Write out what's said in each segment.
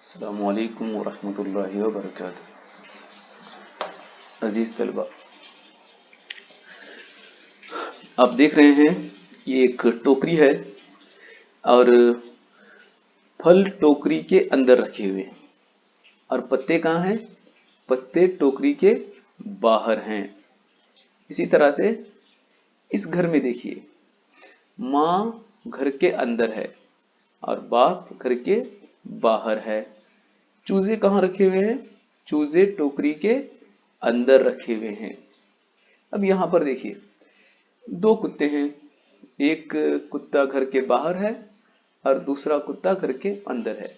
अस्सलामु अलैकुम वरहमतुल्लाहि वबरकातुह। अजीज तलबा, आप देख रहे हैं ये एक टोकरी है और फल टोकरी के अंदर रखे हुए हैं और पत्ते कहाँ हैं? पत्ते टोकरी के बाहर हैं। इसी तरह से इस घर में देखिए, माँ घर के अंदर है और बाप घर के बाहर है। चूजे कहाँ रखे हुए हैं? चूजे टोकरी के अंदर रखे हुए हैं। अब यहाँ पर देखिए, दो कुत्ते हैं। एक कुत्ता घर के बाहर है और दूसरा कुत्ता घर के अंदर है।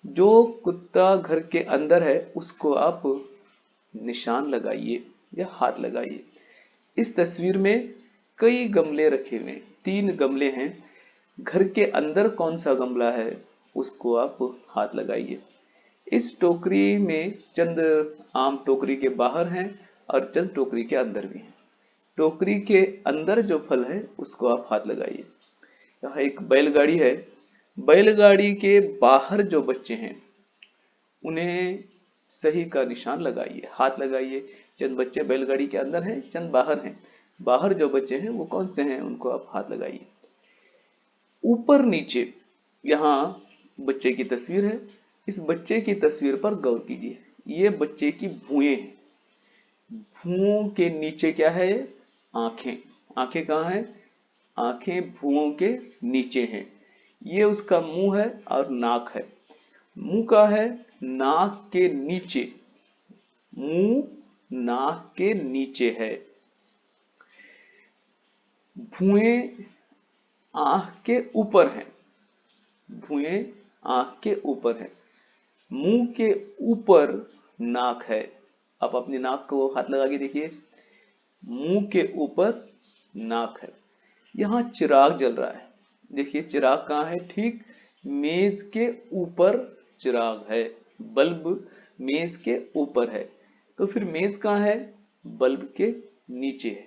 जो कुत्ता घर के अंदर है उसको आप निशान लगाइए या हाथ लगाइए। इस तस्वीर में कई गमले रखे हुए हैं, 3 गमले हैं। घर के अंदर कौन सा गमला है उसको आप हाथ लगाइए। इस टोकरी में चंद आम टोकरी के बाहर हैं और चंद टोकरी के अंदर भी हैं। टोकरी के अंदर जो फल है उसको आप हाथ लगाइए। यहाँ एक बैलगाड़ी है। बैलगाड़ी के बाहर जो बच्चे हैं उन्हें सही का निशान लगाइए, हाथ लगाइए। चंद बच्चे बैलगाड़ी के अंदर हैं, चंद बाहर हैं। बाहर जो बच्चे हैं वो कौन से हैं उनको आप हाथ लगाइए। ऊपर नीचे यहाँ बच्चे की तस्वीर है। इस बच्चे की तस्वीर पर गौर कीजिए। ये बच्चे की भुएं हैं। भुवों के नीचे क्या है? आंखें। आंखें कहाँ हैं? आंखें भुवों के नीचे हैं। ये उसका मुंह है और नाक है। मुंह का है नाक के नीचे। मुंह नाक के नीचे है। भुएं आंख के ऊपर है। भुएं आंख के ऊपर है। मुंह के ऊपर नाक है। आप अपनी नाक को हाथ लगा के देखिए। मुंह के ऊपर नाक है। यहाँ चिराग जल रहा है। देखिए चिराग कहाँ है? ठीक मेज के ऊपर चिराग है। बल्ब मेज के ऊपर है। तो फिर मेज कहाँ है? बल्ब के नीचे है।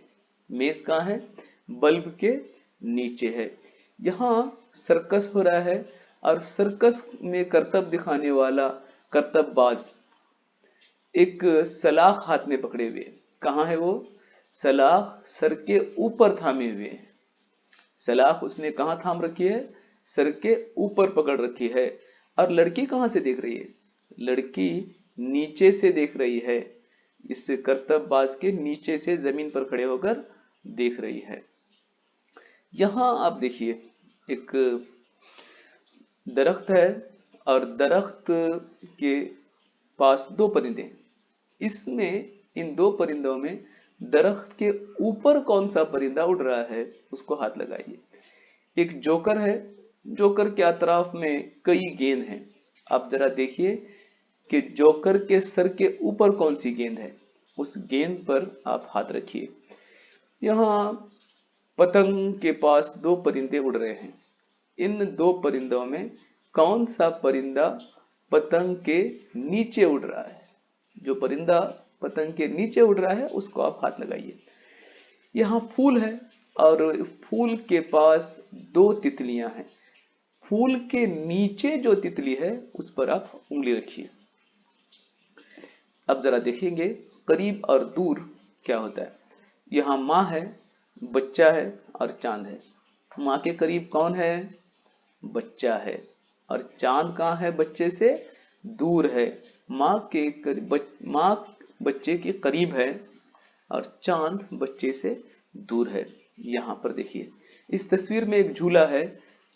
मेज कहाँ है? बल्ब के नीचे है। यहाँ सर्कस हो रहा है और सर्कस में करतब दिखाने वाला करतबबाज एक सलाख हाथ में पकड़े हुए। कहाँ है वो? सलाख सर के ऊपर थामे हुए है। सलाख उसने कहाँ थाम रखी है? सर के ऊपर पकड़ रखी है। और लड़की कहाँ से देख रही है? लड़की नीचे से देख रही है। इस करतबबाज के नीचे से जमीन पर खड़े होकर देख रही है। यहाँ आप देखिए एक दरख्त है और दरख्त के पास 2 परिंदे हैं। इसमें इन 2 परिंदों में दरख्त के ऊपर कौन सा परिंदा उड़ रहा है उसको हाथ लगाइए। एक जोकर है। जोकर के अतराफ में कई गेंद हैं। आप जरा देखिए कि जोकर के सर के ऊपर कौन सी गेंद है। उस गेंद पर आप हाथ रखिए। यहाँ पतंग के पास 2 परिंदे उड़ रहे हैं। इन 2 परिंदों में कौन सा परिंदा पतंग के नीचे उड़ रहा है? जो परिंदा पतंग के नीचे उड़ रहा है उसको आप हाथ लगाइए। यहाँ फूल है और फूल के पास 2 तितलियां हैं। फूल के नीचे जो तितली है उस पर आप उंगली रखिए। अब जरा देखेंगे करीब और दूर क्या होता है। यहाँ माँ है, बच्चा है और चांद है। माँ के करीब कौन है? बच्चा है। और चांद कहाँ है? बच्चे से दूर है। माँ के माँ बच्चे के करीब है और चांद बच्चे से दूर है। यहाँ पर देखिए इस तस्वीर में एक झूला है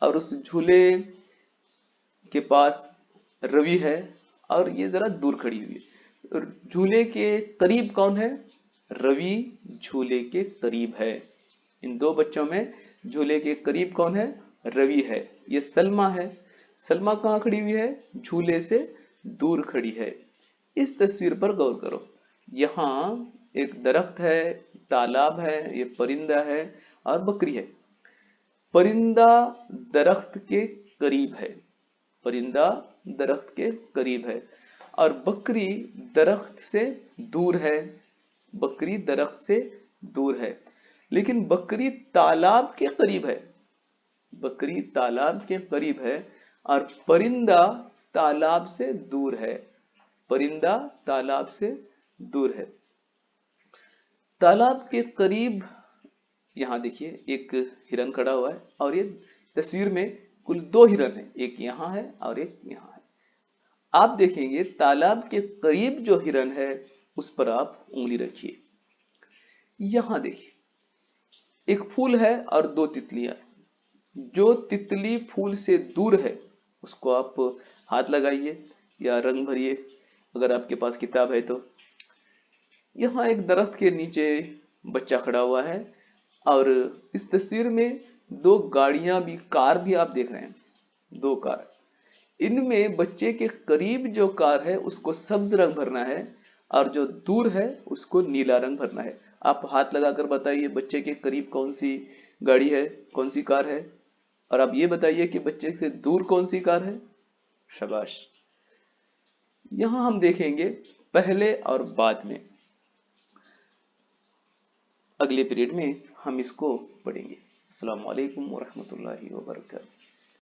और उस झूले के पास रवि है और ये जरा दूर खड़ी हुई है। झूले के करीब कौन है? रवि झूले के करीब है। इन 2 बच्चों में झूले के करीब कौन है? रवि है। ये सलमा है। सलमा कहाँ खड़ी हुई है? झूले से दूर खड़ी है। इस तस्वीर पर गौर करो। यहाँ एक दरख्त है, तालाब है, ये परिंदा है और बकरी है। परिंदा दरख्त के करीब है। परिंदा दरख्त के करीब है और बकरी दरख्त से दूर है। बकरी दरख्त से दूर है लेकिन बकरी तालाब के करीब है। बकरी तालाब के करीब है और परिंदा तालाब से दूर है। परिंदा तालाब से दूर है। तालाब के करीब, यहां देखिए एक हिरन खड़ा हुआ है और ये तस्वीर में कुल दो हिरन है, एक यहां है और एक यहां है। आप देखेंगे तालाब के करीब जो हिरन है उस पर आप उंगली रखिए। यहां देखिए एक फूल है और दो तितलियां। जो तितली फूल से दूर है उसको आप हाथ लगाइए या रंग भरिए अगर आपके पास किताब है तो। यहाँ एक दरख्त के नीचे बच्चा खड़ा हुआ है और इस तस्वीर में दो गाड़ियां भी, कार भी आप देख रहे हैं, दो कार। इनमें बच्चे के करीब जो कार है उसको सब्ज रंग भरना है और जो दूर है उसको नीला रंग भरना है। आप हाथ लगाकर बताइए बच्चे के करीब कौन सी गाड़ी है, कौन सी कार है, और आप ये बताइए कि बच्चे से दूर कौन सी कार है। शाबाश। यहां हम देखेंगे पहले और बाद में। अगले पीरियड में हम इसको पढ़ेंगे। अस्सलाम वालेकुम वरहमतुल्लाहि वबरकातुहू।